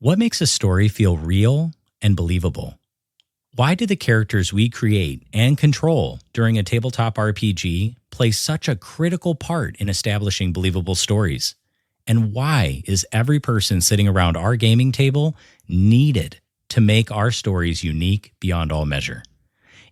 What makes a story feel real and believable? Why do the characters we create and control during a tabletop RPG play such a critical part in establishing believable stories? And why is every person sitting around our gaming table needed to make our stories unique beyond all measure?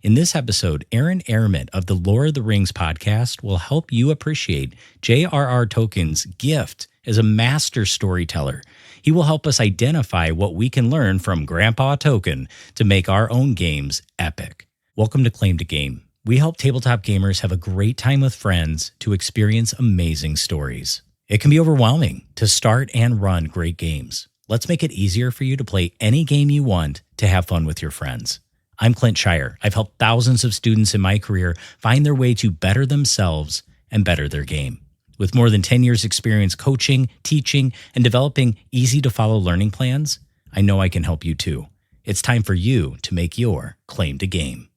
In this episode, Aaron Airmet of the Lord of the Rings podcast will help you appreciate J.R.R. Tolkien's gift as a master storyteller. He will help us identify what we can learn from Grandpa Tolkien to make our own games epic. Welcome to Claim to Game. We help tabletop gamers have a great time with friends to experience amazing stories. It can be overwhelming to start and run great games. Let's make it easier for you to play any game you want to have fun with your friends. I'm Clint.scheirer. I've helped thousands of students in my career find their way to better themselves and better their game. With more than 10 years experience coaching, teaching, and developing easy-to-follow learning plans, I know I can help you too. It's time for you to make your claim to game.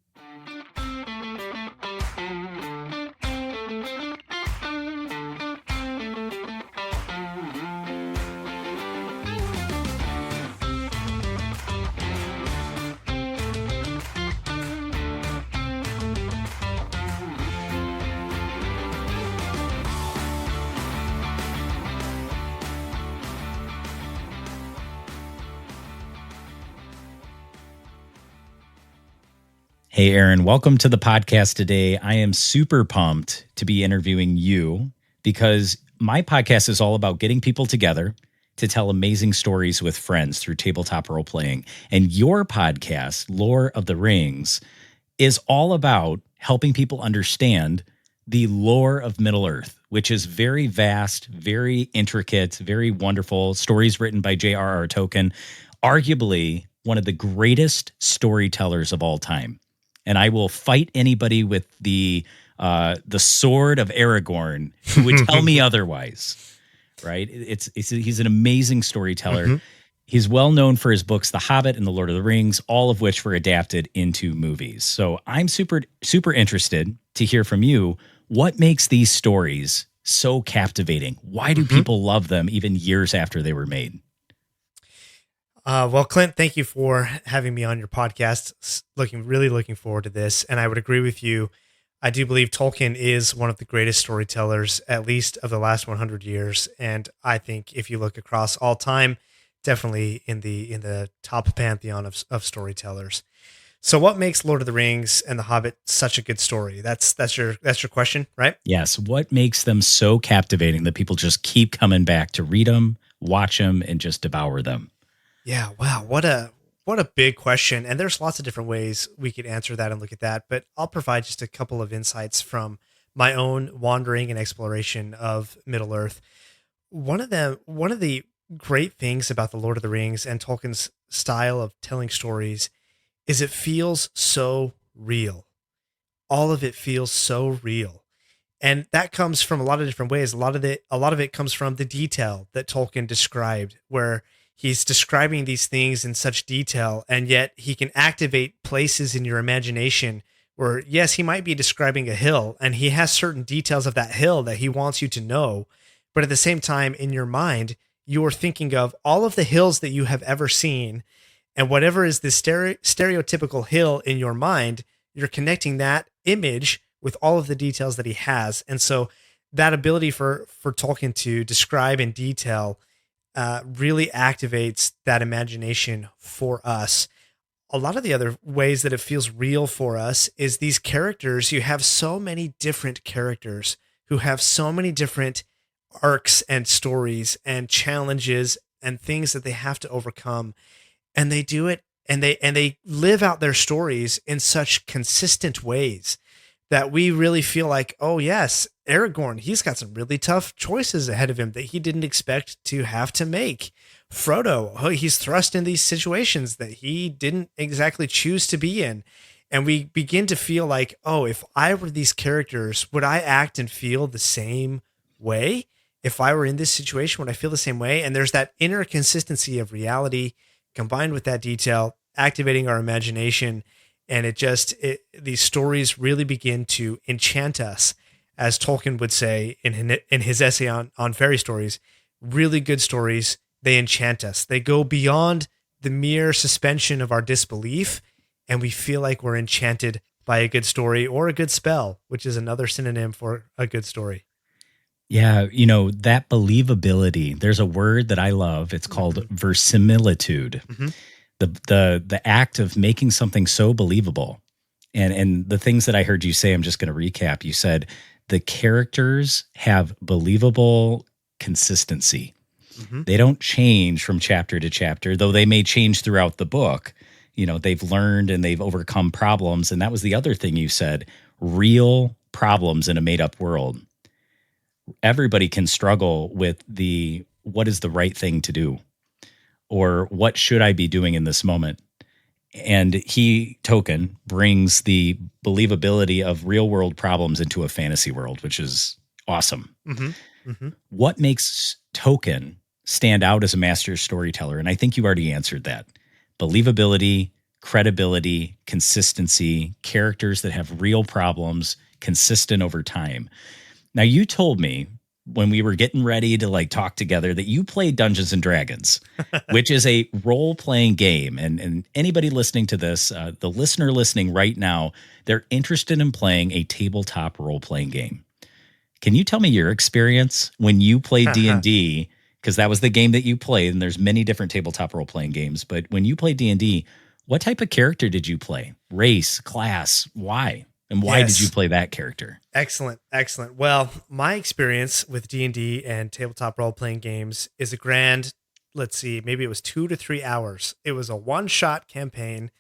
Hey, Aaron, welcome to the podcast today. I am super pumped to be interviewing you because my podcast is all about getting people together to tell amazing stories with friends through tabletop role playing. And your podcast, Lord of the Rings, is all about helping people understand the lore of Middle-earth, which is very vast, very intricate, very wonderful. Stories written by J.R.R. Tolkien, arguably one of the greatest storytellers of all time. And I will fight anybody with the sword of Aragorn who would tell me otherwise. Right? He's an amazing storyteller. Mm-hmm. He's well known for his books, The Hobbit and The Lord of the Rings, all of which were adapted into movies. So I'm super interested to hear from you. What makes these stories so captivating? Why do people love them even years after they were made? Well, Clint, thank you for having me on your podcast. Really looking forward to this. And I would agree with you. I do believe Tolkien is one of the greatest storytellers, at least of the last 100 years. And I think if you look across all time, definitely in the top pantheon of storytellers. So what makes Lord of the Rings and The Hobbit such a good story? That's your question, right? Yes. What makes them so captivating that people just keep coming back to read them, watch them, and just devour them? Yeah, wow, what a big question. And there's lots of different ways we could answer that and look at that, but I'll provide just a couple of insights from my own wandering and exploration of Middle-earth. One of the great things about the Lord of the Rings and Tolkien's style of telling stories is it feels so real. All of it feels so real. And that comes from a lot of different ways. A lot of it comes from the detail that Tolkien described, where he's describing these things in such detail, and yet he can activate places in your imagination where, yes, he might be describing a hill, and he has certain details of that hill that he wants you to know. But at the same time, in your mind, you're thinking of all of the hills that you have ever seen, and whatever is the stereotypical hill in your mind, you're connecting that image with all of the details that he has. And so that ability for Tolkien to describe in detail really activates that imagination for us. A lot of the other ways that it feels real for us is these characters. You have so many different characters who have so many different arcs and stories and challenges and things that they have to overcome. And they do it and they live out their stories in such consistent ways that we really feel like, oh yes, Aragorn, he's got some really tough choices ahead of him that he didn't expect to have to make. Frodo, he's thrust in these situations that he didn't exactly choose to be in. And we begin to feel like, oh, if I were these characters, would I act and feel the same way? If I were in this situation, would I feel the same way? And there's that inner consistency of reality combined with that detail, activating our imagination. And these stories really begin to enchant us, as Tolkien would say in his essay on fairy stories. Really good stories they enchant us. They go beyond the mere suspension of our disbelief, and we feel like we're enchanted by a good story or a good spell, which is another synonym for a good story. Yeah, that believability. There's a word that I love. It's called verisimilitude. Mm-hmm. The act of making something so believable. And the things that I heard you say, I'm just going to recap. You said the characters have believable consistency. Mm-hmm. They don't change from chapter to chapter, though they may change throughout the book. They've learned and they've overcome problems. And that was the other thing you said, real problems in a made up world. Everybody can struggle with what is the right thing to do, or what should I be doing in this moment? And Tolkien brings the believability of real world problems into a fantasy world, which is awesome. Mm-hmm. Mm-hmm. What makes Tolkien stand out as a master storyteller? And I think you already answered that. Believability, credibility, consistency, characters that have real problems, consistent over time. Now, you told me when we were getting ready to talk together that you played Dungeons and Dragons, which is a role-playing game. And anybody listening to this, the listener listening right now, they're interested in playing a tabletop role-playing game. Can you tell me your experience when you played D&D? Because that was the game that you played, and there's many different tabletop role-playing games. But when you played D&D, what type of character did you play? Race, class, why? And why did you play that character? Excellent. Well, my experience with D&D and tabletop role-playing games is a grand, let's see, maybe it was 2 to 3 hours. It was a one-shot campaign,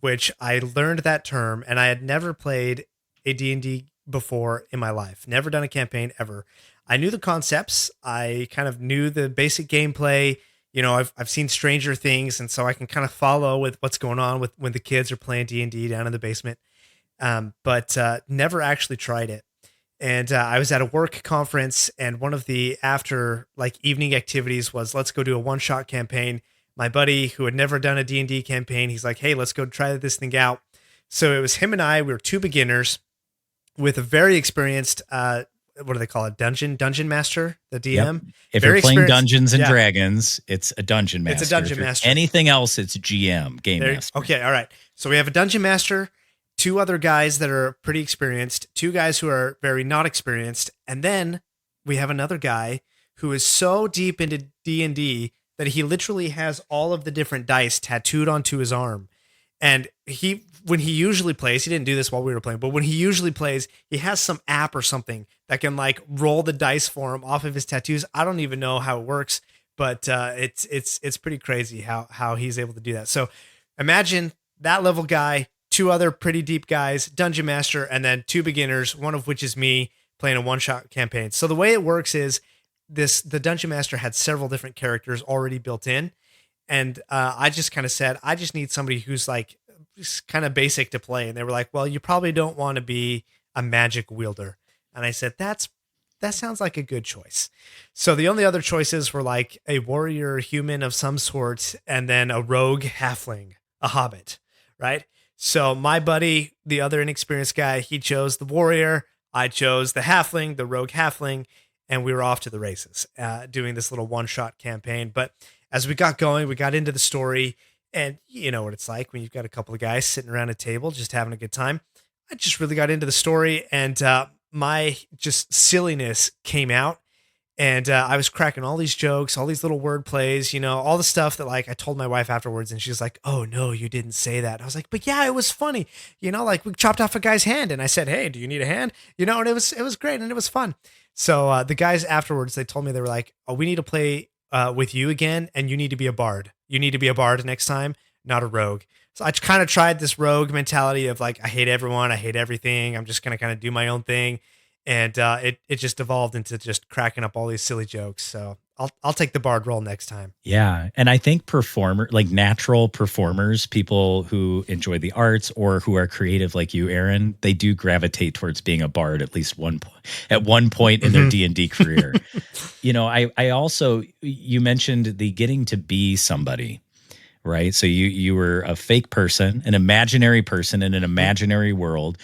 which I learned that term, and I had never played a D&D before in my life. Never done a campaign ever. I knew the concepts. I kind of knew the basic gameplay. I've seen Stranger Things, and so I can kind of follow with what's going on with when the kids are playing D&D down in the basement. But never actually tried it. And I was at a work conference, and one of the after evening activities was, let's go do a one-shot campaign. My buddy who had never done a D&D campaign, he's like, hey, let's go try this thing out. So it was him and I. We were two beginners with a very experienced, what do they call it? Dungeon master, the DM. Yep. If you're playing Dungeons and Dragons, it's a dungeon master. It's a dungeon master. Anything else, it's GM, game master. Okay, all right. So we have a dungeon master, 2 other guys that are pretty experienced, 2 guys who are very not experienced, and then we have another guy who is so deep into D&D that he literally has all of the different dice tattooed onto his arm. And when he usually plays, he didn't do this while we were playing, but when he usually plays, he has some app or something that can roll the dice for him off of his tattoos. I don't even know how it works, but it's pretty crazy how he's able to do that. So imagine that level guy, 2 other pretty deep guys, dungeon master, and then 2 beginners, one of which is me playing a one-shot campaign. So the way it works is the dungeon master had several different characters already built in. And I just kind of said, I just need somebody who's kind of basic to play. And they were like, well, you probably don't want to be a magic wielder. And I said, that sounds like a good choice. So the only other choices were a warrior human of some sort, and then a rogue halfling, a hobbit, right? So my buddy, the other inexperienced guy, he chose the warrior. I chose the halfling, the rogue halfling, and we were off to the races doing this little one-shot campaign. But as we got going, we got into the story, and you know what it's like when you've got a couple of guys sitting around a table just having a good time. I just really got into the story, and my just silliness came out, and I was cracking all these jokes, all these little word plays, all the stuff that I told my wife afterwards, and she's like, oh no, you didn't say that. I was like, but yeah, it was funny. We chopped off a guy's hand, and I said, hey, do you need a hand? And it was great, and it was fun. So the guys afterwards, they told me, they were like, oh, we need to play with you again, and you need to be a bard. You need to be a bard next time, not a rogue. So I kind of tried this rogue mentality of I hate everyone, I hate everything. I'm just going to kind of do my own thing. And it just evolved into just cracking up all these silly jokes. So I'll take the bard role next time. Yeah. And I think natural performers, people who enjoy the arts or who are creative like you, Aaron, they do gravitate towards being a bard at least at one point in their D&D career. I also, you mentioned the getting to be somebody, right? So you were a fake person, an imaginary person in an imaginary world.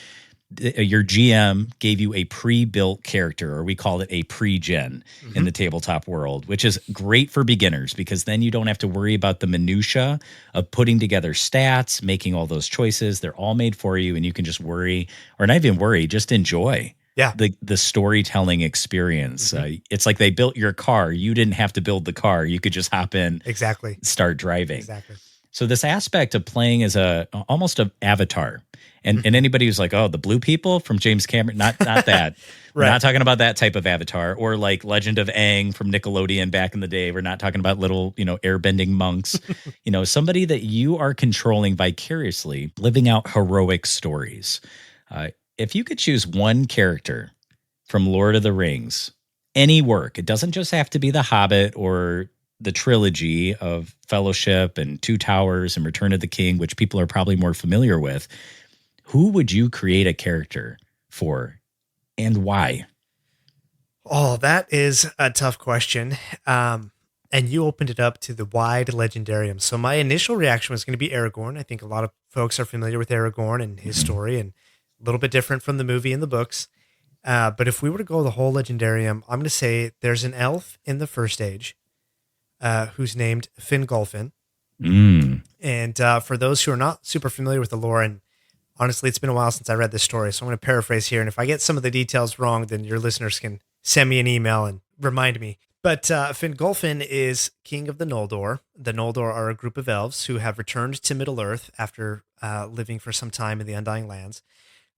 your GM gave you a pre-built character, or we call it a pre-gen in the tabletop world, which is great for beginners because then you don't have to worry about the minutia of putting together stats, making all those choices. They're all made for you, and you can just worry, or not even worry, just enjoy the storytelling experience. It's like they built your car. You didn't have to build the car. You could just hop in, start driving. Exactly. So this aspect of playing as almost an avatar, and anybody who's like, oh, the blue people from James Cameron, not that. We're not talking about that type of avatar, or like Legend of Aang from Nickelodeon back in the day. We're not talking about little, airbending monks. Somebody that you are controlling vicariously, living out heroic stories. If you could choose one character from Lord of the Rings, any work, it doesn't just have to be The Hobbit or the trilogy of Fellowship and Two Towers and Return of the King, which people are probably more familiar with, who would you create a character for and why? Oh, that is a tough question. And you opened it up to the wide legendarium. So my initial reaction was going to be Aragorn. I think a lot of folks are familiar with Aragorn and his story, and a little bit different from the movie and the books. But if we were to go the whole legendarium, I'm going to say there's an elf in the First Age who's named Fingolfin. And for those who are not super familiar with the lore, and honestly, it's been a while since I read this story, so I'm going to paraphrase here. And if I get some of the details wrong, then your listeners can send me an email and remind me. But Fingolfin is king of the Noldor. The Noldor are a group of elves who have returned to Middle-earth after living for some time in the Undying Lands.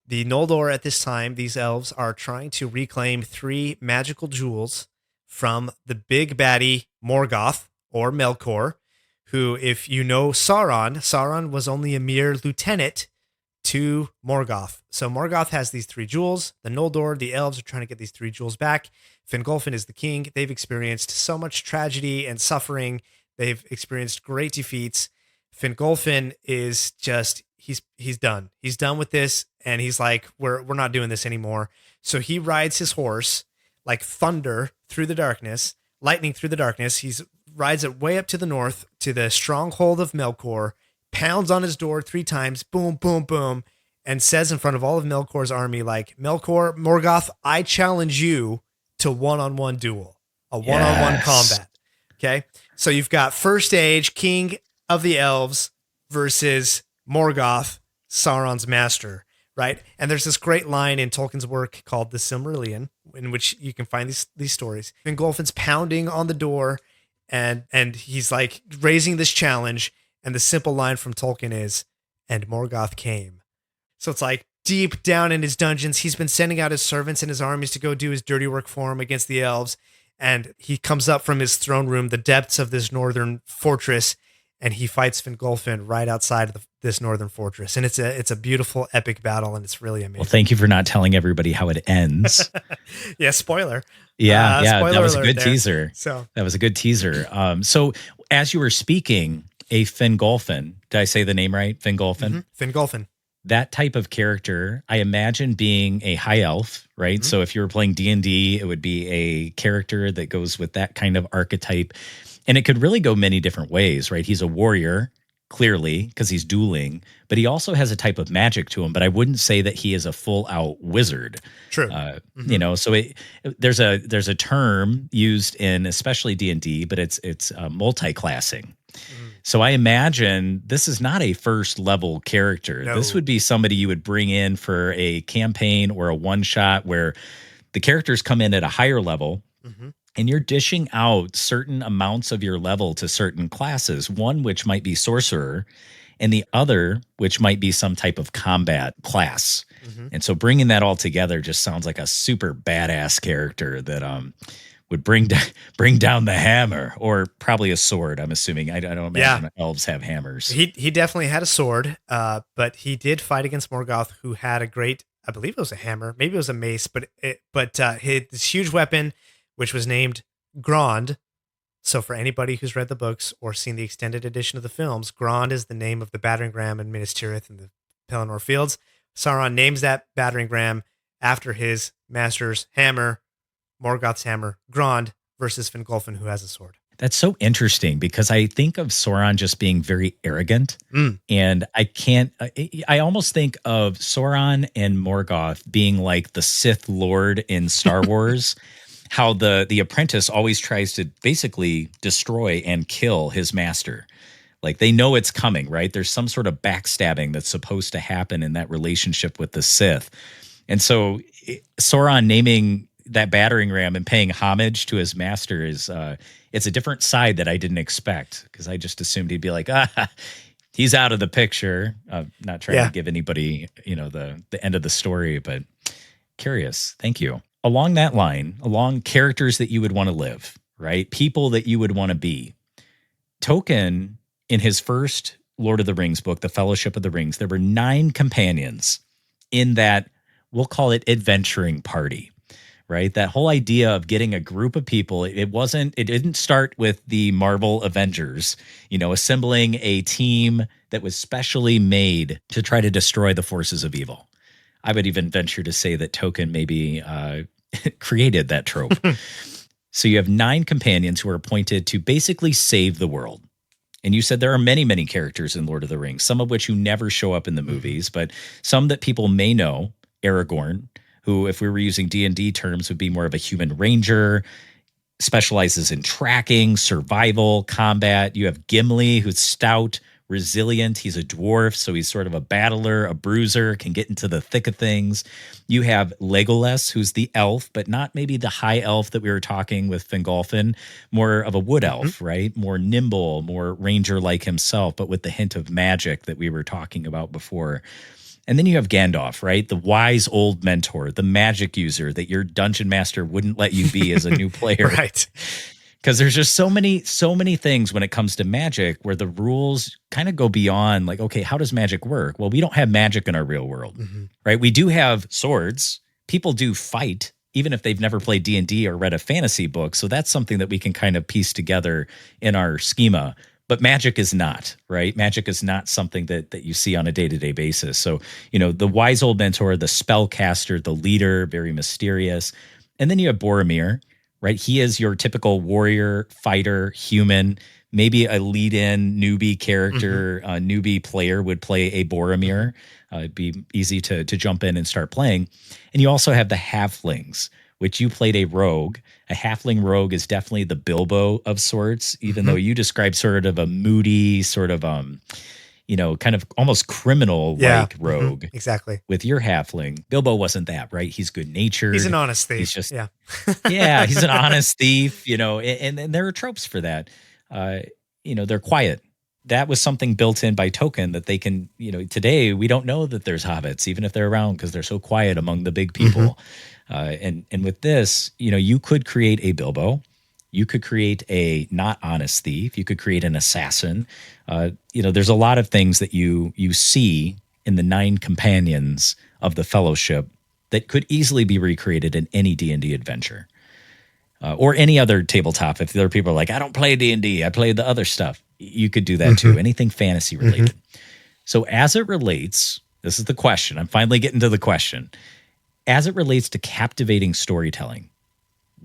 The Noldor at this time, these elves are trying to reclaim 3 magical jewels from the big baddie Morgoth, or Melkor, who, if you know Sauron was only a mere lieutenant to Morgoth. So Morgoth has these 3 jewels. The Noldor, the elves, are trying to get these 3 jewels back. Fingolfin is the king. They've experienced so much tragedy and suffering. They've experienced great defeats. Fingolfin is just, he's done. He's done with this, and he's like, we're not doing this anymore. So he rides his horse like thunder through the darkness, lightning through the darkness. He rides it way up to the north to the stronghold of Melkor, pounds on his door 3 times, boom, boom, boom, and says in front of all of Melkor's army, like, Melkor, Morgoth, I challenge you to one-on-one duel, a one-on-one combat. Okay? So you've got First Age, king of the elves, versus Morgoth, Sauron's master, right? And there's this great line in Tolkien's work called The Silmarillion, in which you can find these stories. Fingolfin's pounding on the door, and he's like raising this challenge, and the simple line from Tolkien is, and Morgoth came. So it's like deep down in his dungeons, he's been sending out his servants and his armies to go do his dirty work for him against the elves, and he comes up from his throne room, the depths of this northern fortress, and he fights Fingolfin right outside of this northern fortress. And it's a beautiful, epic battle, and it's really amazing. Well, thank you for not telling everybody how it ends. Yeah, spoiler. Yeah, spoiler that was a alert good there. teaser. So that was a good teaser. So as you were speaking, a Fingolfin, did I say the name right? Fingolfin? Fingolfin. That type of character, I imagine being a high elf, right? So if you were playing D&D, it would be a character that goes with that kind of archetype. And it could really go many different ways, right? He's a warrior, clearly, because he's dueling, but he also has a type of magic to him. But I wouldn't say that he is a full-out wizard. True. So there's a term used in especially D&D, but it's multi-classing. So I imagine this is not a first-level character. No. This would be somebody you would bring in for a campaign or a one-shot where the characters come in at a higher level, and you're dishing out certain amounts of your level to certain classes, one which might be sorcerer, and the other which might be some type of combat class. And so bringing that all together just sounds like a super badass character that would bring down the hammer, or probably a sword, I'm assuming. I don't imagine elves have hammers. He definitely had a sword, but he did fight against Morgoth, who had a great, I believe it was a hammer, maybe it was a mace, but he had this huge weapon, which was named Grond. So for anybody who's read the books or seen the extended edition of the films, Grond is the name of the battering ram in Minas Tirith in the Pelennor Fields. Sauron names that battering ram after his master's hammer, Morgoth's hammer, Grond, versus Fingolfin, who has a sword. That's so interesting because I think of Sauron just being very arrogant, Mm. and I almost think of Sauron and Morgoth being like the Sith Lord in Star Wars, how the apprentice always tries to basically destroy and kill his master. Like they know it's coming, right? There's some sort of backstabbing that's supposed to happen in that relationship with the Sith. And so Sauron naming that battering ram and paying homage to his master is it's a different side that I didn't expect, because I just assumed he'd be like, he's out of the picture. Not trying Yeah. to give anybody, the end of the story, but curious. Thank you. Along that line, along characters that you would want to live, right? People that you would want to be. Tolkien, in his first Lord of the Rings book, The Fellowship of the Rings, there were 9 companions in that, we'll call it adventuring party, right? That whole idea of getting a group of people, it didn't start with the Marvel Avengers, assembling a team that was specially made to try to destroy the forces of evil. I would even venture to say that Tolkien maybe created that trope. So you have 9 companions who are appointed to basically save the world. And you said there are many, many characters in Lord of the Rings, some of which who never show up in the movies, but some that people may know. Aragorn, who, if we were using D&D terms, would be more of a human ranger, specializes in tracking, survival, combat. You have Gimli, who's stout, resilient. He's a dwarf, so he's sort of a battler, a bruiser, can get into the thick of things. You have Legolas, who's the elf, but not maybe the high elf that we were talking with Fingolfin, more of a wood elf, right? More nimble, more ranger-like himself, but with the hint of magic that we were talking about before. And then you have Gandalf, right? The wise old mentor, the magic user that your dungeon master wouldn't let you be as a new player. Right. Because there's just so many things when it comes to magic where the rules kind of go beyond, like, okay, how does magic work? Well, we don't have magic in our real world, right? We do have swords. People do fight, even if they've never played D&D or read a fantasy book. So that's something that we can kind of piece together in our schema. But magic is not, right? Magic is not something that you see on a day-to-day basis. So, the wise old mentor, the spellcaster, the leader, very mysterious. And then you have Boromir, right? He is your typical warrior, fighter, human, maybe a lead-in newbie character, a newbie player would play a Boromir. It'd be easy to jump in and start playing. And you also have the halflings, which you played a rogue. A halfling rogue is definitely the Bilbo of sorts, even though you describe sort of a moody, sort of, kind of almost criminal-like rogue. Exactly. With your halfling. Bilbo wasn't that, right? He's good-natured. He's an honest thief. He's just, yeah, he's an honest thief, and there are tropes for that. They're quiet. That was something built in by Tolkien that they can, today we don't know that there's hobbits, even if they're around, because they're so quiet among the big people. And with this, you could create a Bilbo. You could create a not honest thief. You could create an assassin. There's a lot of things that you see in the 9 companions of the Fellowship that could easily be recreated in any D&D adventure. Or any other tabletop. If there are people like, I don't play D&D, I play the other stuff. You could do that too. Anything fantasy related. So as it relates, this is the question. I'm finally getting to the question. As it relates to captivating storytelling,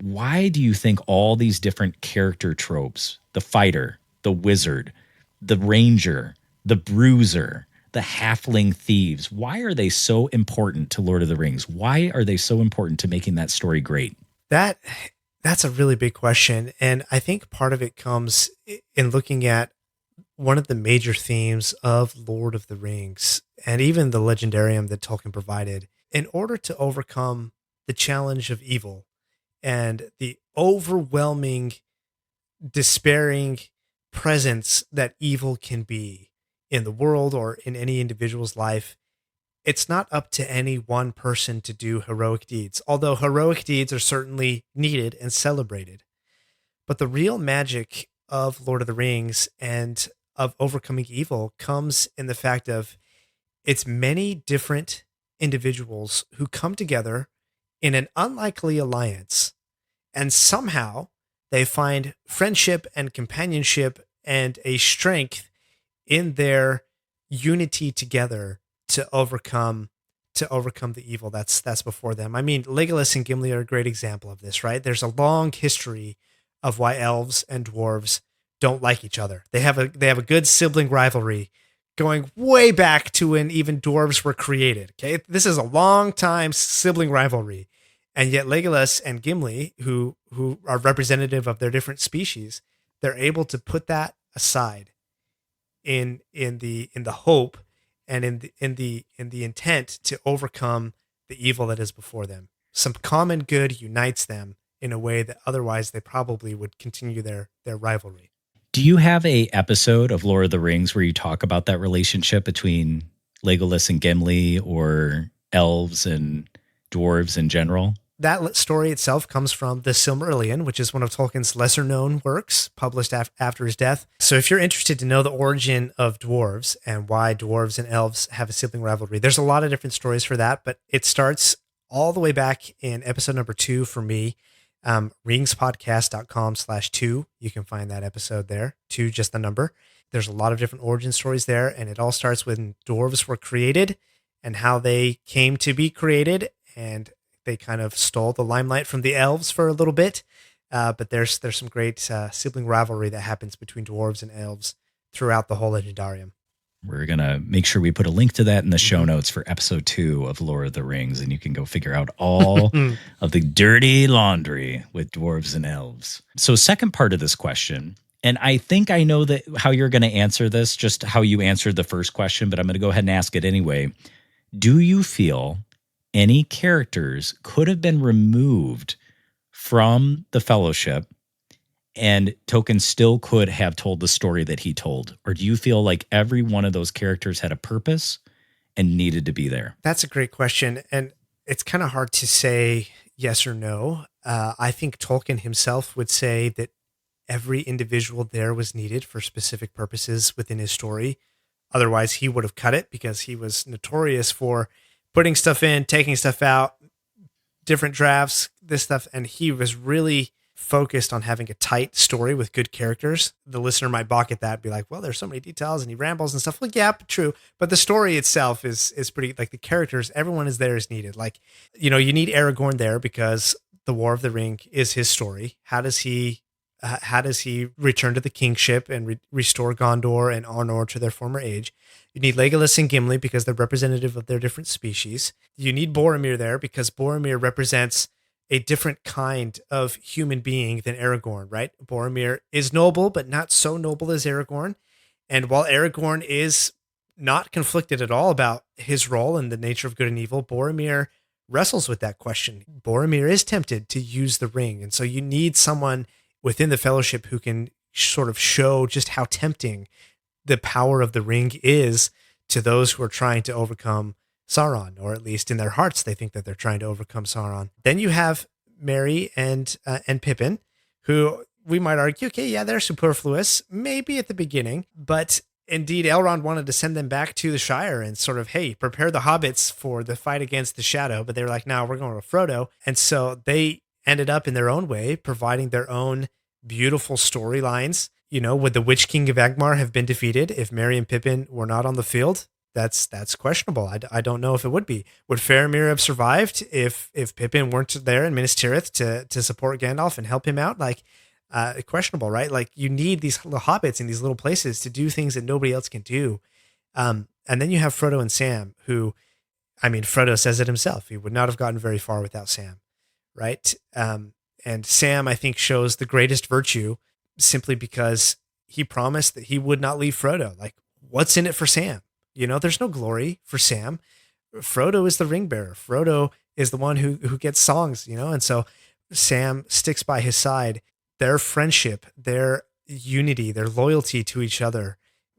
why do you think all these different character tropes, the fighter, the wizard, the ranger, the bruiser, the halfling thieves, why are they so important to Lord of the Rings? Why are they so important to making that story great? That's a really big question. And I think part of it comes in looking at one of the major themes of Lord of the Rings and even the legendarium that Tolkien provided. In order to overcome the challenge of evil and the overwhelming, despairing presence that evil can be in the world or in any individual's life, it's not up to any one person to do heroic deeds, although heroic deeds are certainly needed and celebrated. But the real magic of Lord of the Rings and of overcoming evil comes in the fact of it's many different individuals who come together in an unlikely alliance, and somehow they find friendship and companionship and a strength in their unity together to overcome the evil that's before them. I mean, Legolas and Gimli are a great example of this, right? There's a long history of why elves and dwarves don't like each other. They have a good sibling rivalry going way back to when even dwarves were created. Okay, this is a long time sibling rivalry, and yet Legolas and Gimli, who are representative of their different species, they're able to put that aside in the hope and in the intent to overcome the evil that is before them. Some common good unites them in a way that otherwise they probably would continue their rivalry. Do you have a episode of Lord of the Rings where you talk about that relationship between Legolas and Gimli, or elves and dwarves in general? That story itself comes from the Silmarillion, which is one of Tolkien's lesser known works published after his death. So if you're interested to know the origin of dwarves and why dwarves and elves have a sibling rivalry, there's a lot of different stories for that, but it starts all the way back in episode number 2 for me, ringspodcast.com/2. You can find that episode there, 2, just the number. There's a lot of different origin stories there, and it all starts when dwarves were created and how they came to be created, and they kind of stole the limelight from the elves for a little bit. But there's some great sibling rivalry that happens between dwarves and elves throughout the whole Legendarium. We're going to make sure we put a link to that in the show notes for episode 2 of Lord of the Rings, and you can go figure out all of the dirty laundry with dwarves and elves. So second part of this question, and I think I know that how you're going to answer this, just how you answered the first question, but I'm going to go ahead and ask it anyway. Do you feel any characters could have been removed from the Fellowship and Tolkien still could have told the story that he told? Or do you feel like every one of those characters had a purpose and needed to be there? That's a great question. And it's kind of hard to say yes or no. I think Tolkien himself would say that every individual there was needed for specific purposes within his story. Otherwise, he would have cut it, because he was notorious for putting stuff in, taking stuff out, different drafts, this stuff. And he was really focused on having a tight story with good characters. The listener might balk at that, be like, well, there's so many details and he rambles and stuff. Well, yeah, true. But the story itself is pretty, like the characters, everyone is there as needed. Like, you need Aragorn there because the War of the Ring is his story. How does he return to the kingship and restore Gondor and Arnor to their former age? You need Legolas and Gimli because they're representative of their different species. You need Boromir there because Boromir represents a different kind of human being than Aragorn, right? Boromir is noble, but not so noble as Aragorn. And while Aragorn is not conflicted at all about his role and the nature of good and evil, Boromir wrestles with that question. Boromir is tempted to use the ring. And so you need someone within the Fellowship who can sort of show just how tempting the power of the ring is to those who are trying to overcome Sauron, or at least in their hearts, they think that they're trying to overcome Sauron. Then you have Merry and Pippin, who we might argue, okay, yeah, they're superfluous, maybe at the beginning, but indeed Elrond wanted to send them back to the Shire and sort of, hey, prepare the hobbits for the fight against the Shadow, but they were like, no, we're going with Frodo. And so they ended up in their own way, providing their own beautiful storylines. Would the Witch King of Angmar have been defeated if Merry and Pippin were not on the field? That's questionable. I don't know if it would be. Would Faramir have survived if Pippin weren't there in Minas Tirith to support Gandalf and help him out? Like, questionable, right? Like, you need these little hobbits in these little places to do things that nobody else can do. And then you have Frodo and Sam, who, Frodo says it himself. He would not have gotten very far without Sam, right? And Sam, I think, shows the greatest virtue simply because he promised that he would not leave Frodo. Like, what's in it for Sam? There's no glory for Sam. Frodo is the ring bearer. Frodo is the one who gets songs, and so Sam sticks by his side. Their friendship, their unity, their loyalty to each other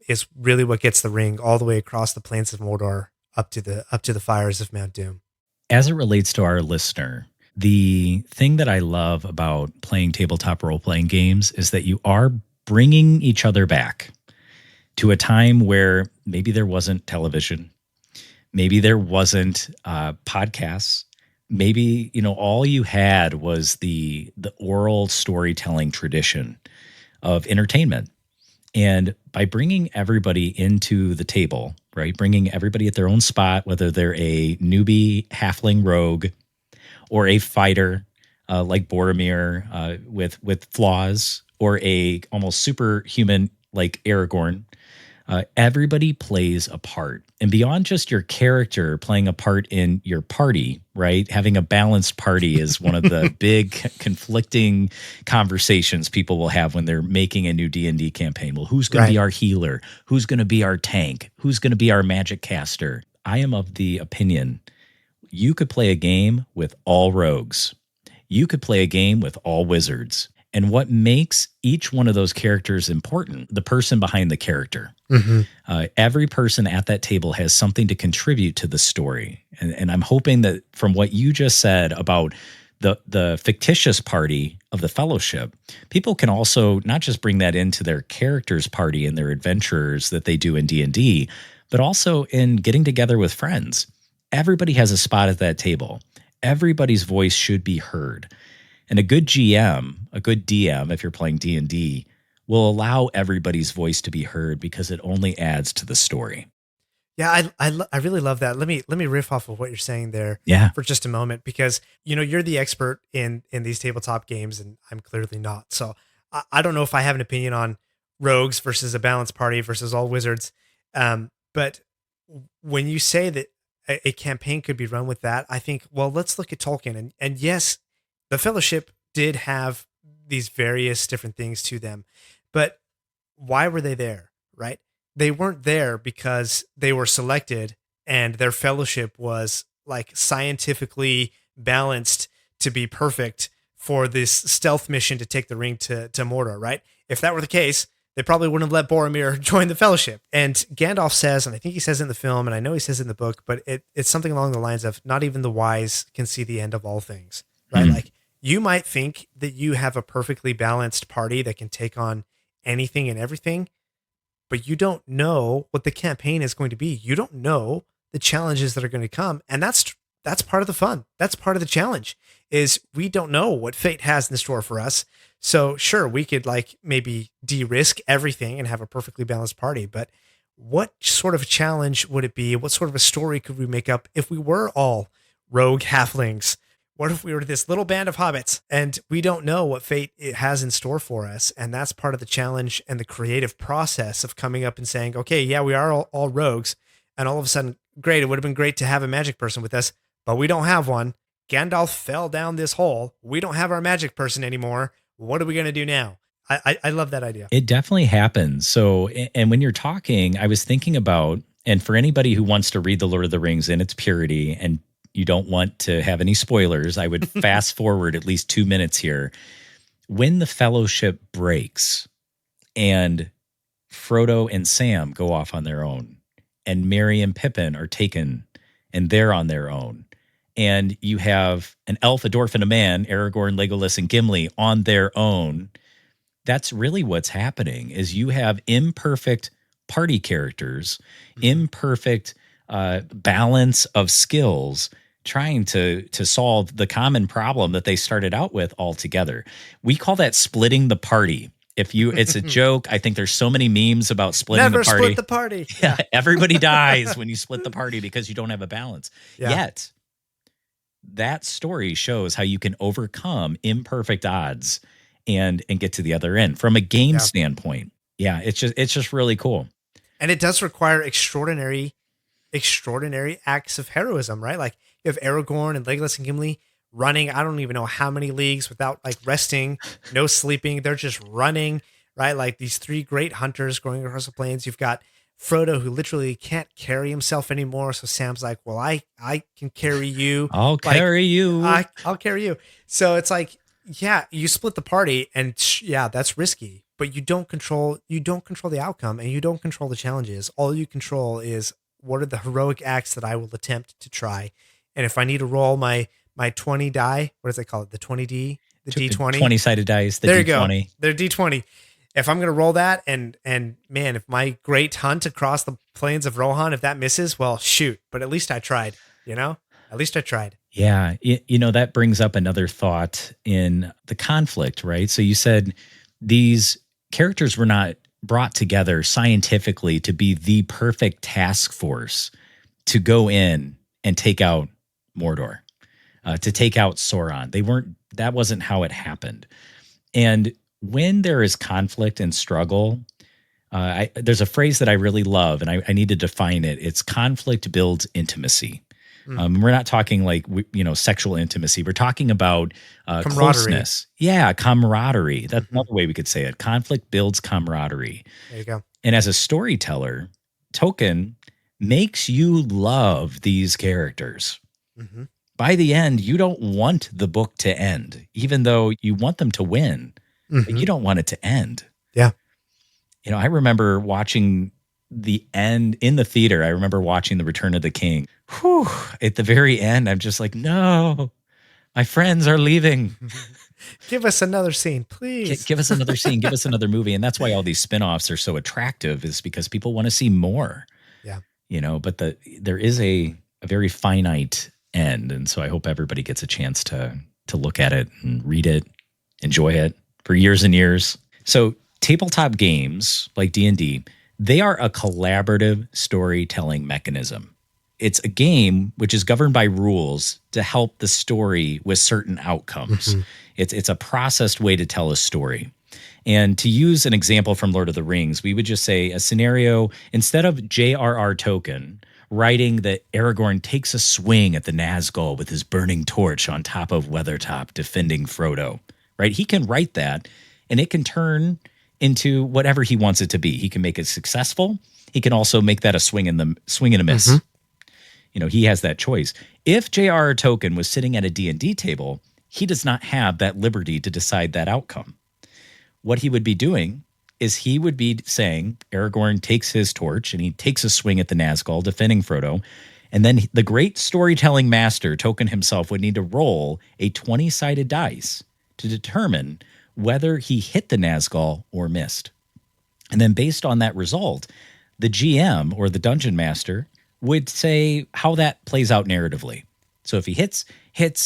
is really what gets the ring all the way across the plains of Mordor up to the fires of Mount Doom. As it relates to our listener, the thing that I love about playing tabletop role-playing games is that you are bringing each other back to a time where maybe there wasn't television, maybe there wasn't podcasts, maybe all you had was the oral storytelling tradition of entertainment. And by bringing everybody into the table, right, bringing everybody at their own spot, whether they're a newbie halfling rogue or a fighter, like Boromir with flaws, or a almost superhuman like Aragorn. Everybody plays a part. And beyond just your character playing a part in your party, right? Having a balanced party is one of the big conflicting conversations people will have when they're making a new D&D campaign. Well, who's going to be our healer? Who's going to be our tank? Who's going to be our magic caster? I am of the opinion you could play a game with all rogues. You could play a game with all wizards. And what makes each one of those characters important? The person behind the character. Every person at that table has something to contribute to the story. And I'm hoping that from what you just said about the fictitious party of the Fellowship, people can also not just bring that into their characters' party and their adventures that they do in D&D, but also in getting together with friends. Everybody has a spot at that table. Everybody's voice should be heard. And a good GM, a good DM, if you're playing D&D, will allow everybody's voice to be heard because it only adds to the story. Yeah, I really love that. Let me riff off of what you're saying there for just a moment, because you're the expert in these tabletop games and I'm clearly not. So I don't know if I have an opinion on rogues versus a balanced party versus all wizards. But when you say that a campaign could be run with that, I think, well, let's look at Tolkien. And yes, the Fellowship did have these various different things to them, but why were they there, right? They weren't there because they were selected and their fellowship was like scientifically balanced to be perfect for this stealth mission to take the ring to Mordor, right? If that were the case, they probably wouldn't have let Boromir join the Fellowship. And Gandalf says, and I think he says in the film, and I know he says in the book, but it's something along the lines of, not even the wise can see the end of all things, right? Like, you might think that you have a perfectly balanced party that can take on anything and everything, but you don't know what the campaign is going to be. You don't know the challenges that are going to come. And that's part of the fun. That's part of the challenge, is we don't know what fate has in store for us. So sure, we could like maybe de-risk everything and have a perfectly balanced party, but what sort of challenge would it be? What sort of a story could we make up if we were all rogue halflings? What if we were this little band of hobbits and we don't know what fate it has in store for us? And that's part of the challenge and the creative process of coming up and saying, okay, yeah, we are all rogues. And all of a sudden, great, it would have been great to have a magic person with us, but we don't have one. Gandalf fell down this hole. We don't have our magic person anymore. What are we going to do now? I love that idea. It definitely happens. So, and when you're talking, I was thinking about, and for anybody who wants to read The Lord of the Rings in its purity and you don't want to have any spoilers, I would fast forward at least 2 minutes here. When the Fellowship breaks and Frodo and Sam go off on their own and Merry and Pippin are taken and they're on their own, and you have an elf, a dwarf, and a man, Aragorn, Legolas, and Gimli on their own, that's really what's happening, is you have imperfect party characters, imperfect balance of skills, trying to solve the common problem that they started out with all together. We call that splitting the party. It's a joke. I think there's so many memes about splitting the party. Never split the party. Yeah, everybody dies when you split the party because you don't have a balance. Yeah. Yet, that story shows how you can overcome imperfect odds and get to the other end from a game standpoint. Yeah, it's just really cool. And it does require extraordinary acts of heroism, right? Like, you have Aragorn and Legolas and Gimli running, I don't even know how many leagues without like resting, no sleeping. They're just running, right? Like these three great hunters going across the plains. You've got Frodo, who literally can't carry himself anymore. So Sam's like, well, I can carry you. I'll carry you. I'll carry you. So it's like, yeah, you split the party and yeah, that's risky, but you don't control the outcome and you don't control the challenges. All you control is, what are the heroic acts that I will attempt to try? And if I need to roll my 20 die, what does they call it? The 20D, the D20, 20-sided dice. There D20. you go. They're D20. If I'm going to roll that and man, if my great hunt across the plains of Rohan, if that misses, well, shoot, but at least I tried, at least I tried. Yeah. That brings up another thought in the conflict, right? So you said these characters were not brought together scientifically to be the perfect task force to go in and take out Mordor. to take out Sauron. That wasn't how it happened. And when there is conflict and struggle, there's a phrase that I really love, and I need to define it. It's conflict builds intimacy. We're not talking like, sexual intimacy. We're talking about Camaraderie. closeness. Yeah, camaraderie. That's another way we could say it. Conflict builds camaraderie. There you go. And as a storyteller, Tolkien makes you love these characters. Mm-hmm. By the end, you don't want the book to end, even though you want them to win, but you don't want it to end. Yeah. I remember watching the end in the theater. I remember watching The Return of the King. Whew, at the very end, I'm just like, no, my friends are leaving. Give us another scene, please. Give us another scene. Give us another movie. And that's why all these spinoffs are so attractive, is because people want to see more. Yeah. But there is a very finite end. And so I hope everybody gets a chance to look at it and read it, enjoy it for years and years. So tabletop games like D&D, they are a collaborative storytelling mechanism. It's a game which is governed by rules to help the story with certain outcomes. It's a processed way to tell a story. And to use an example from Lord of the Rings, we would just say a scenario, instead of J.R.R. Tolkien writing that Aragorn takes a swing at the Nazgul with his burning torch on top of Weathertop defending Frodo, right? He can write that, and it can turn into whatever he wants it to be. He can make it successful. He can also make that a swing and a miss. He has that choice. If J.R.R. Tolkien was sitting at a D&D table, he does not have that liberty to decide that outcome. What he would be doing is he would be saying Aragorn takes his torch and he takes a swing at the Nazgul defending Frodo. And then the great storytelling master, Tolkien himself, would need to roll a 20-sided dice to determine whether he hit the Nazgul or missed. And then based on that result, the GM or the dungeon master would say how that plays out narratively. So if he hits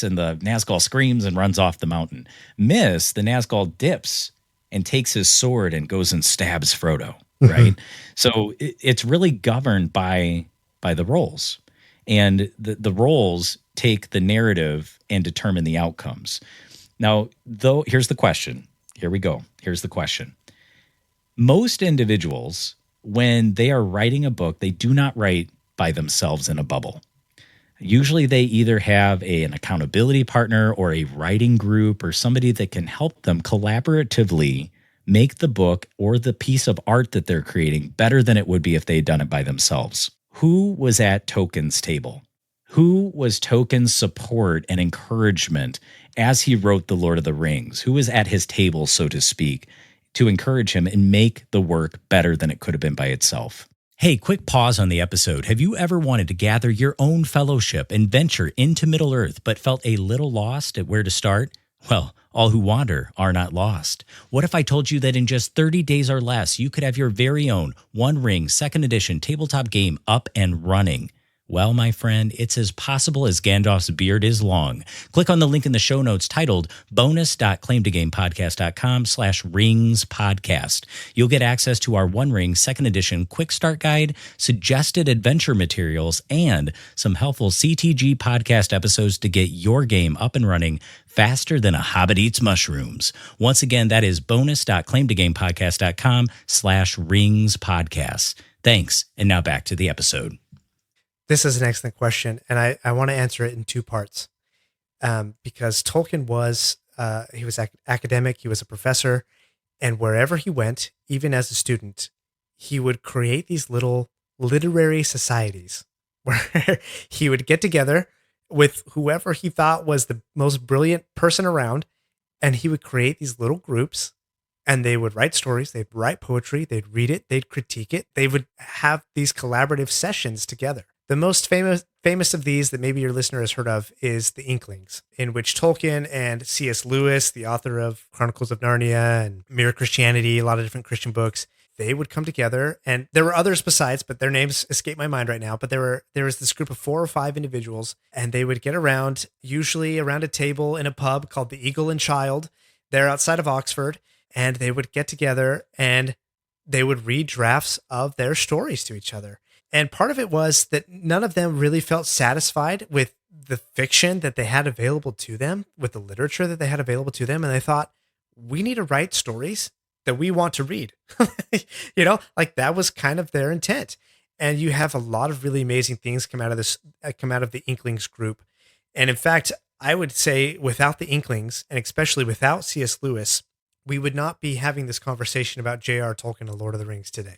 and the Nazgul screams and runs off the mountain. Miss, the Nazgul dips and takes his sword and goes and stabs Frodo, right? So it's really governed by the roles. And the roles take the narrative and determine the outcomes. Now, here's the question. Here we go. Here's the question. Most individuals, when they are writing a book, they do not write by themselves in a bubble. Usually they either have an accountability partner or a writing group or somebody that can help them collaboratively make the book or the piece of art that they're creating better than it would be if they had done it by themselves. Who was at Tolkien's table? Who was Tolkien's support and encouragement as he wrote The Lord of the Rings? Who was at his table, so to speak, to encourage him and make the work better than it could have been by itself? Hey, quick pause on the episode. Have you ever wanted to gather your own fellowship and venture into Middle-earth, but felt a little lost at where to start? Well, all who wander are not lost. What if I told you that in just 30 days or less, you could have your very own One Ring 2nd Edition tabletop game up and running? Well, my friend, it's as possible as Gandalf's beard is long. Click on the link in the show notes titled bonus.claimtogamepodcast.com/ringspodcast. You'll get access to our One Ring 2nd Edition Quickstart Guide, suggested adventure materials, and some helpful CTG podcast episodes to get your game up and running faster than a hobbit eats mushrooms. Once again, that is bonus.claimtogamepodcast.com/ringspodcast. Thanks, and now back to the episode. This is an excellent question, and I want to answer it in two parts. Because Tolkien was academic, he was a professor, and wherever he went, even as a student, he would create these little literary societies where he would get together with whoever he thought was the most brilliant person around, and he would create these little groups, and they would write stories, they'd write poetry, they'd read it, they'd critique it, they would have these collaborative sessions together. The most famous of these that maybe your listener has heard of is The Inklings, in which Tolkien and C.S. Lewis, the author of Chronicles of Narnia and Mere Christianity, a lot of different Christian books, they would come together. And there were others besides, but their names escape my mind right now. But there was this group of 4 or 5 individuals, and they would get around, usually around a table in a pub called the Eagle and Child. They're outside of Oxford, and they would get together and they would read drafts of their stories to each other. And part of it was that none of them really felt satisfied with the fiction that they had available to them, with the literature that they had available to them. And they thought, we need to write stories that we want to read. Like that was kind of their intent. And you have a lot of really amazing things come out of this, come out of the Inklings group. And in fact, I would say without the Inklings, and especially without C.S. Lewis, we would not be having this conversation about J.R.R. Tolkien and Lord of the Rings today.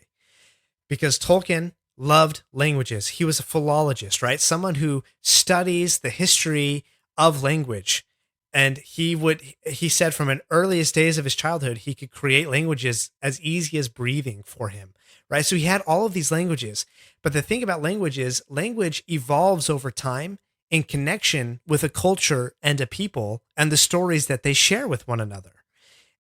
Because Tolkien loved languages. He was a philologist, right? Someone who studies the history of language. And he said from an earliest days of his childhood, he could create languages as easy as breathing for him, right? So he had all of these languages. But the thing about language is language evolves over time in connection with a culture and a people and the stories that they share with one another.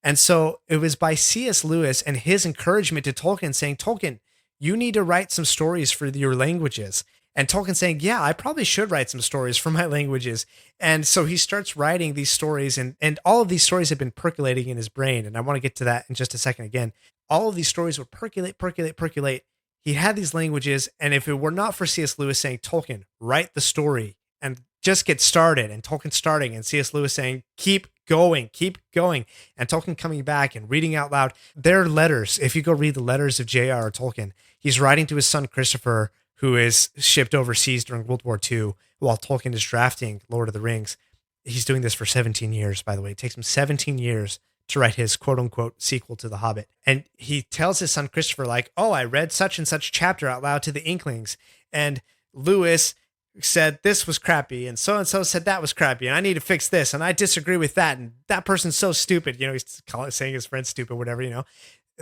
And so it was by C.S. Lewis and his encouragement to Tolkien saying, Tolkien, you need to write some stories for your languages. And Tolkien saying, yeah, I probably should write some stories for my languages. And so he starts writing these stories, and all of these stories have been percolating in his brain. And I want to get to that in just a second again. All of these stories would percolate. He had these languages. And if it were not for C.S. Lewis saying, Tolkien, write the story and just get started, and Tolkien starting, and C.S. Lewis saying, keep going, and Tolkien coming back and reading out loud their letters. If you go read the letters of J.R.R. Tolkien, he's writing to his son Christopher, who is shipped overseas during World War II, while Tolkien is drafting Lord of the Rings. He's doing this for 17 years, by the way. It takes him 17 years to write his quote unquote sequel to The Hobbit. And he tells his son Christopher, like, oh, I read such and such chapter out loud to the Inklings, and Lewis said this was crappy, and so said that was crappy, and I need to fix this, and I disagree with that, and that person's so stupid. He's saying his friend's stupid, whatever.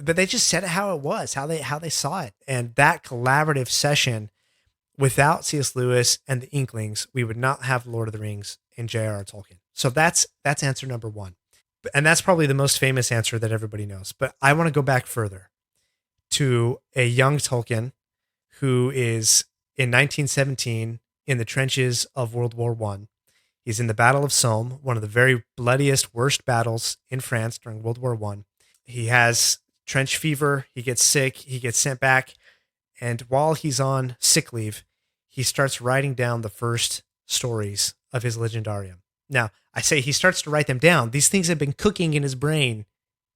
But they just said it how it was, how they saw it. And that collaborative session, without C.S. Lewis and the Inklings, we would not have Lord of the Rings and J.R.R. Tolkien. So that's answer number one. And that's probably the most famous answer that everybody knows. But I want to go back further to a young Tolkien who is in 1917 in the trenches of World War I. He's in the Battle of Somme, one of the very bloodiest, worst battles in France during World War I. He has trench fever. He gets sick. He gets sent back. And while he's on sick leave, he starts writing down the first stories of his legendarium. Now, I say he starts to write them down. These things have been cooking in his brain,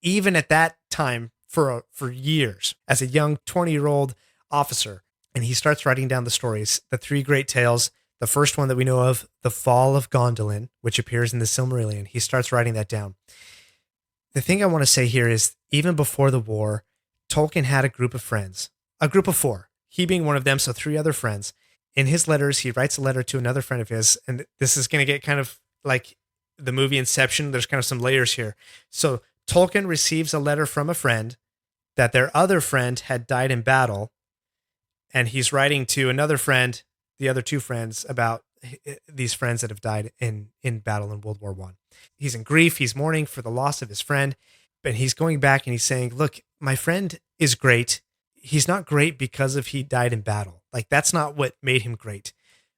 even at that time, for years, as a young 20-year-old officer. And he starts writing down the stories, the three great tales. The first one that we know of, The Fall of Gondolin, which appears in the Silmarillion. He starts writing that down. The thing I want to say here is, even before the war, Tolkien had a group of friends, a group of four, he being one of them, so three other friends. In his letters, he writes a letter to another friend of his, and this is going to get kind of like the movie Inception. There's kind of some layers here. So Tolkien receives a letter from a friend that their other friend had died in battle, and he's writing to another friend, the other two friends, about these friends that have died in battle in World War I. He's in grief. He's mourning for the loss of his friend, but he's going back and he's saying, look, my friend is great. He's not great because he died in battle. Like, that's not what made him great.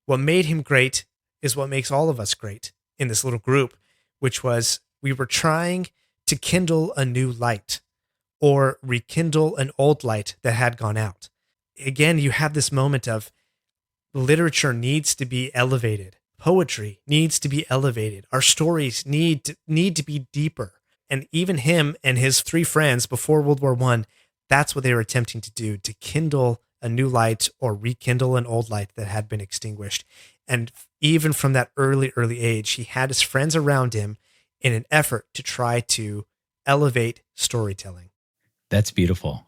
What made him great is what makes all of us great in this little group, which was we were trying to kindle a new light or rekindle an old light that had gone out. Again, you have this moment of literature needs to be elevated. Poetry needs to be elevated. Our stories need to be deeper. And even him and his three friends before World War I, that's what they were attempting to do, to kindle a new light or rekindle an old light that had been extinguished. And even from that early age, he had his friends around him in an effort to try to elevate storytelling. That's beautiful.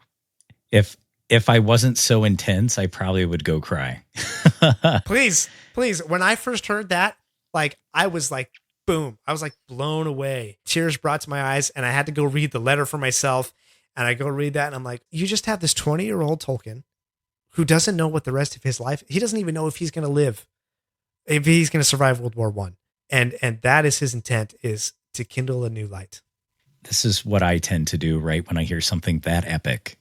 If I wasn't so intense, I probably would go cry. Please. When I first heard that, I was like, boom. I was like blown away. Tears brought to my eyes, and I had to go read the letter for myself. And I go read that, and I'm like, you just have this 20-year-old Tolkien who doesn't know what the rest of his life, he doesn't even know if he's going to live, if he's going to survive World War I. And that is his intent, is to kindle a new light. This is what I tend to do, right? When I hear something that epic,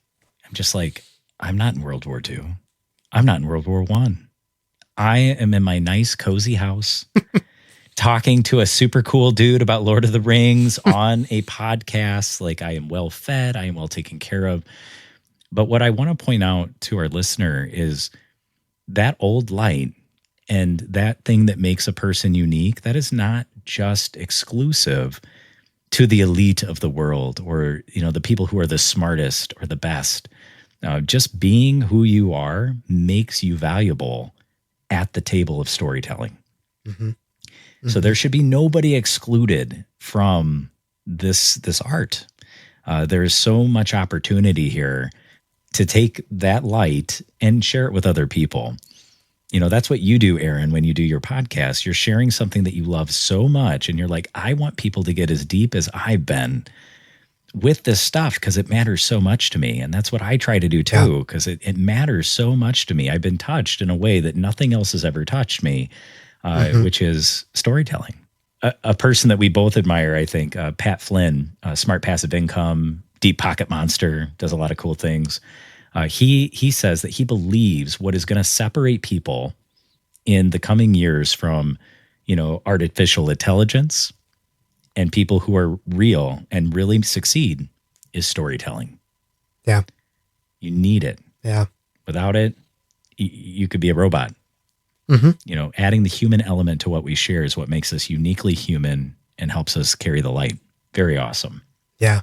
I'm just like, I'm not in World War II. I'm not in World War I. I am in my nice, cozy house talking to a super cool dude about Lord of the Rings on a podcast. Like, I am well fed. I am well taken care of. But what I want to point out to our listener is that old light And that thing that makes a person unique, that is not just exclusive to the elite of the world, or, the people who are the smartest or the best. Just being who you are makes you valuable at the table of storytelling. Mm-hmm. So there should be nobody excluded from this art. There's so much opportunity here to take that light and share it with other people. That's what you do, Aaron, when you do your podcast. You're sharing something that you love so much, and you're like, I want people to get as deep as I've been with this stuff because it matters so much to me. And that's what I try to do too, because it matters so much to me. I've been touched in a way that nothing else has ever touched me, which is storytelling. A person that we both admire, I think, Pat Flynn, Smart Passive Income, Deep Pocket Monster, does a lot of cool things. He says that he believes what is going to separate people in the coming years from, artificial intelligence and people who are real and really succeed is storytelling. Yeah. You need it. Yeah. Without it, you could be a robot. Adding the human element to what we share is what makes us uniquely human and helps us carry the light. Very awesome. Yeah,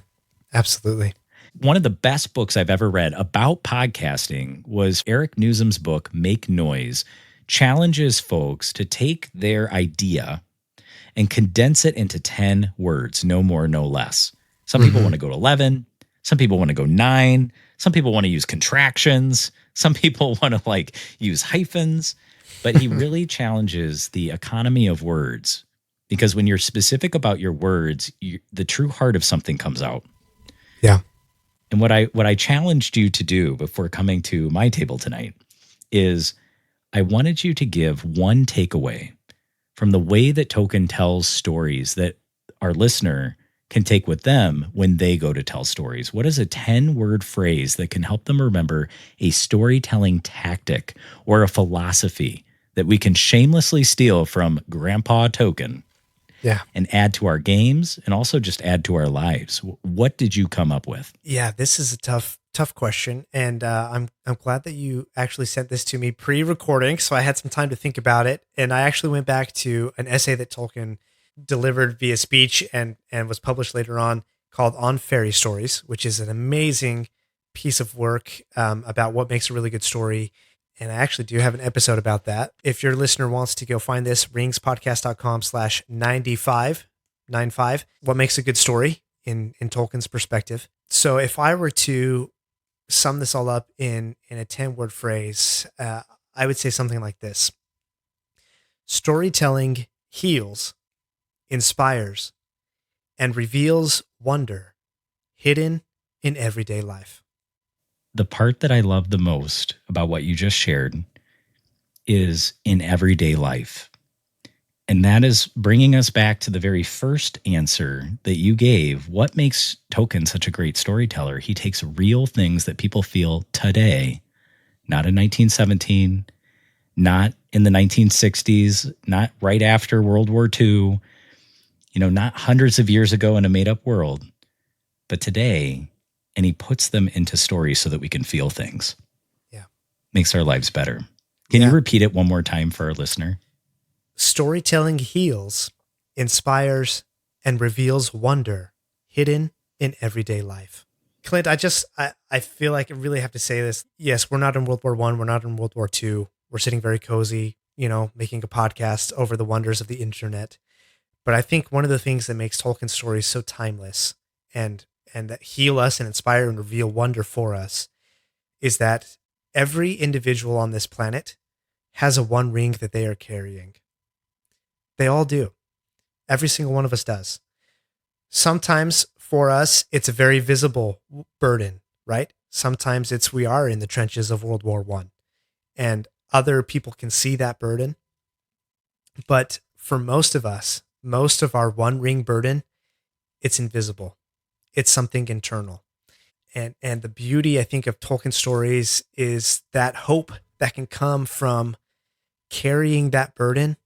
absolutely. One of the best books I've ever read about podcasting was Eric Newsom's book, Make Noise, challenges folks to take their idea and condense it into 10 words, no more, no less. Some people want to go to 11. Some people want to go 9. Some people want to use contractions. Some people want to use hyphens. But he really challenges the economy of words, because when you're specific about your words, the true heart of something comes out. Yeah. And what I challenged you to do before coming to my table tonight is I wanted you to give one takeaway from the way that Tolkien tells stories that our listener can take with them when they go to tell stories. What is a 10-word phrase that can help them remember a storytelling tactic or a philosophy that we can shamelessly steal from Grandpa Tolkien? Yeah. And add to our games and also just add to our lives? What did you come up with? Yeah, this is a tough question. And I'm glad that you actually sent this to me pre-recording, so I had some time to think about it. And I actually went back to an essay that Tolkien delivered via speech and was published later on, called On Fairy Stories, which is an amazing piece of work about what makes a really good story. And I actually do have an episode about that. If your listener wants to go find this, ringspodcast.com/95, what makes a good story in Tolkien's perspective. So if I were to sum this all up in a 10-word phrase, I would say something like this: storytelling heals, inspires, and reveals wonder hidden in everyday life. The part that I love the most about what you just shared is in everyday life. And that is bringing us back to the very first answer that you gave. What makes Tolkien such a great storyteller? He takes real things that people feel today, not in 1917, not in the 1960s, not right after World War II, not hundreds of years ago in a made-up world, but today. And he puts them into stories so that we can feel things. Yeah. Makes our lives better. Can you repeat it one more time for our listener? Storytelling heals, inspires, and reveals wonder hidden in everyday life. Clint, I feel like I really have to say this. Yes, we're not in World War I. We're not in World War II. We're sitting very cozy, making a podcast over the wonders of the internet. But I think one of the things that makes Tolkien's stories so timeless and that heal us and inspire and reveal wonder for us is that every individual on this planet has a one ring that they are carrying. They all do. Every single one of us does. Sometimes for us, it's a very visible burden, right? Sometimes we are in the trenches of World War I, and other people can see that burden. But for most of us, most of our one ring burden, it's invisible. It's something internal. And the beauty, I think, of Tolkien stories is that hope that can come from carrying that burden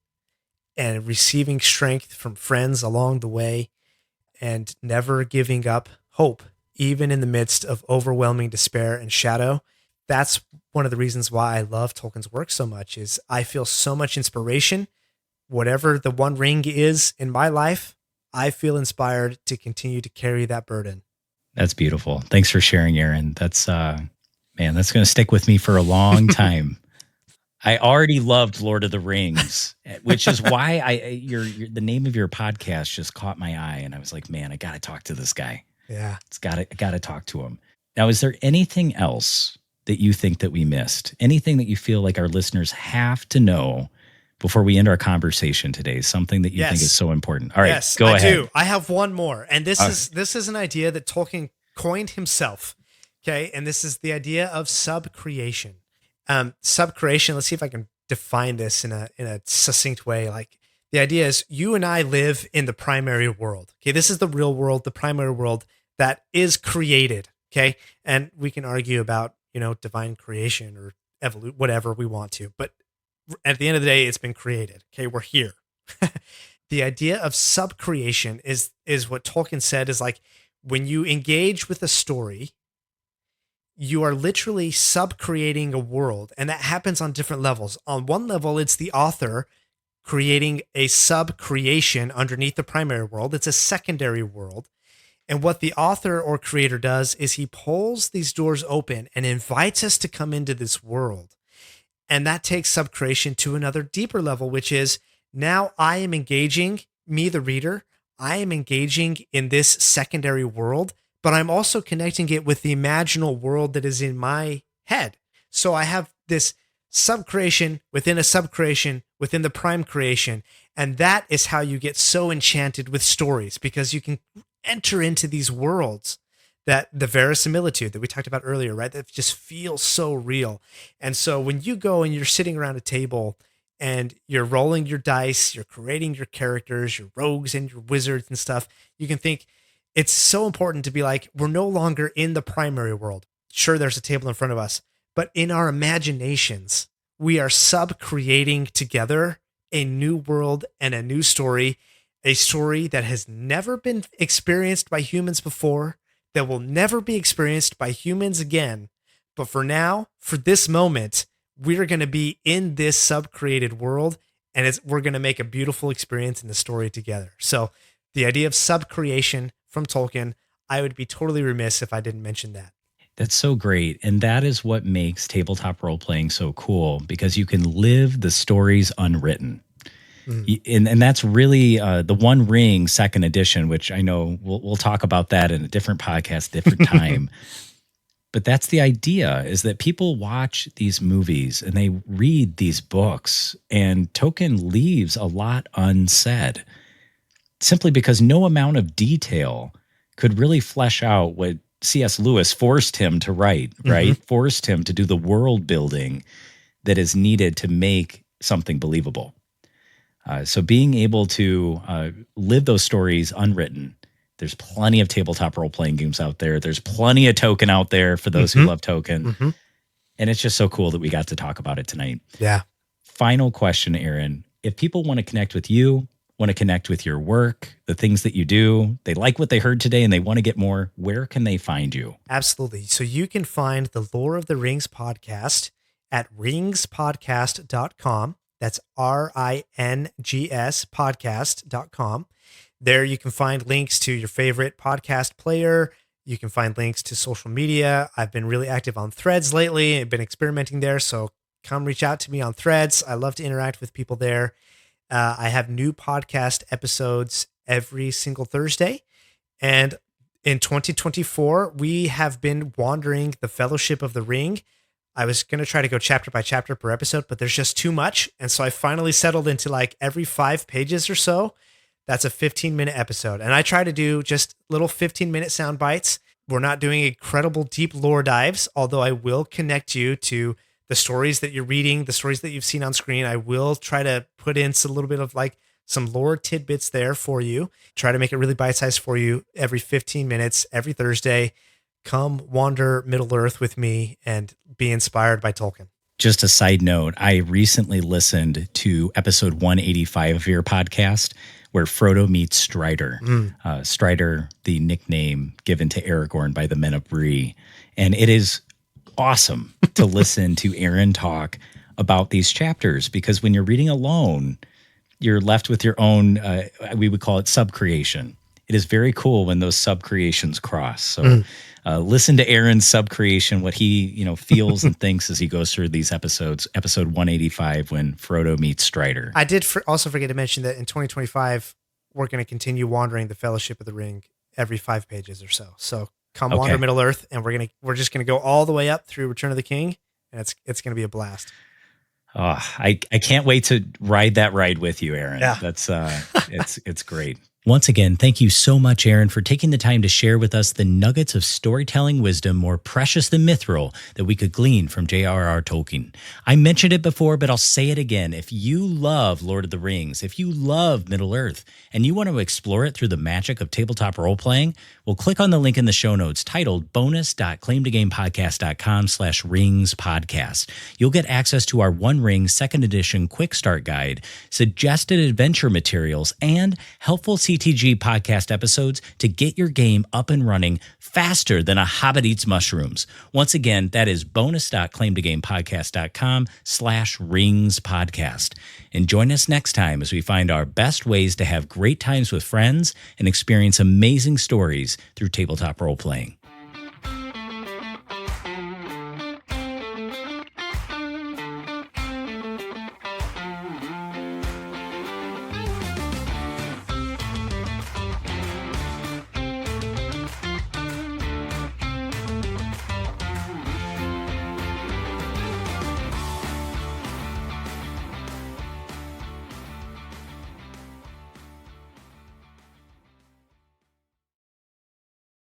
and receiving strength from friends along the way and never giving up hope, even in the midst of overwhelming despair and shadow. that's one of the reasons why I love Tolkien's work so much is I feel so much inspiration. Whatever the One Ring is in my life, I feel inspired to continue to carry that burden. That's beautiful. Thanks for sharing, Aaron. That's man, that's going to stick with me for a long time. I already loved Lord of the Rings, which is why the name of your podcast just caught my eye, and I was like, man, I got to talk to this guy. Yeah, I got to talk to him. Now, is there anything else that you think that we missed? Anything that you feel like our listeners have to know before we end our conversation today? Something that you think is so important. All right, go ahead. I do. I have one more, and this is an idea that Tolkien coined himself. Okay, and this is the idea of subcreation. Subcreation. Let's see if I can define this in a succinct way. Like the idea is, you and I live in the primary world. Okay, this is the real world, the primary world that is created. Okay, and we can argue about divine creation or evolution, whatever we want to, but at the end of the day, it's been created. Okay, we're here. The idea of subcreation is what Tolkien said is like when you engage with a story, you are literally subcreating a world, and that happens on different levels. On one level, it's the author creating a subcreation underneath the primary world. It's a secondary world. And what the author or creator does is he pulls these doors open and invites us to come into this world. And that takes subcreation to another deeper level, which is now I am engaging, me, the reader, I am engaging in this secondary world, but I'm also connecting it with the imaginal world that is in my head. So I have this subcreation within a subcreation within the prime creation. And that is how you get so enchanted with stories, because you can enter into these worlds that the verisimilitude that we talked about earlier, right? That just feels so real. And so when you go and you're sitting around a table and you're rolling your dice, you're creating your characters, your rogues and your wizards and stuff, you can think it's so important to be like, we're no longer in the primary world. Sure, there's a table in front of us, but in our imaginations, we are sub-creating together a new world and a new story, a story that has never been experienced by humans before, that will never be experienced by humans again. But for now, for this moment, we're going to be in this sub-created world, and we're going to make a beautiful experience in the story together. So the idea of sub-creation from Tolkien, I would be totally remiss if I didn't mention that. That's so great. And that is what makes tabletop role-playing so cool, because you can live the stories unwritten. And that's really the One Ring second edition, which I know we'll talk about that in a different podcast, different time. But that's the idea, is that people watch these movies and they read these books, and Tolkien leaves a lot unsaid, simply because no amount of detail could really flesh out what C.S. Lewis forced him to write, right? Forced him to do the world building that is needed to make something believable. So being able to live those stories unwritten, there's plenty of tabletop role-playing games out there. There's plenty of Tolkien out there for those who love Tolkien. And it's just so cool that we got to talk about it tonight. Yeah. Final question, Aaron. If people want to connect with you, want to connect with your work, the things that you do, they like what they heard today and they want to get more, where can they find you? Absolutely. So you can find the Lore of the Rings podcast at ringspodcast.com. That's RINGS podcast.com. There you can find links to your favorite podcast player. You can find links to social media. I've been really active on Threads lately. I've been experimenting there. So come reach out to me on Threads. I love to interact with people there. I have new podcast episodes every single Thursday. And in 2024, we have been wandering the Fellowship of the Ring. I was going to try to go chapter by chapter per episode, but there's just too much. And so I finally settled into like every 5 pages or so. That's a 15-minute episode. And I try to do just little 15-minute sound bites. We're not doing incredible deep lore dives, although I will connect you to the stories that you're reading, the stories that you've seen on screen. I will try to put in a little bit of like some lore tidbits there for you. Try to make it really bite-sized for you every 15 minutes, every Thursday. Come wander Middle-earth with me and be inspired by Tolkien. Just a side note, I recently listened to episode 185 of your podcast where Frodo meets Strider. Strider, the nickname given to Aragorn by the Men of Bree. And it is awesome to listen to Aaron talk about these chapters, because when you're reading alone, you're left with your own, we would call it sub-creation. It is very cool when those sub-creations cross. So listen to Aaron's sub-creation, what he feels and thinks as he goes through these episodes. Episode 185, when Frodo meets Strider. I did also forget to mention that in 2025, we're going to continue wandering the Fellowship of the Ring every 5 pages or so. So come wander Middle Earth, and we're just gonna go all the way up through Return of the King, and it's gonna be a blast. Oh, I can't wait to ride that ride with you, Aaron. Yeah. That's it's great. Once again, thank you so much, Aaron, for taking the time to share with us the nuggets of storytelling wisdom more precious than mithril that we could glean from J.R.R. Tolkien. I mentioned it before, but I'll say it again. If you love Lord of the Rings, if you love Middle-earth, and you want to explore it through the magic of tabletop role-playing, well, click on the link in the show notes titled bonus.claimtogamepodcast.com/ringspodcast. You'll get access to our One Ring 2nd Edition Quickstart Guide, suggested adventure materials, and helpful CTG podcast episodes to get your game up and running faster than a hobbit eats mushrooms. Once again, that is bonus.claimtogamepodcast.com/ringspodcast. And join us next time as we find our best ways to have great times with friends and experience amazing stories through tabletop role-playing.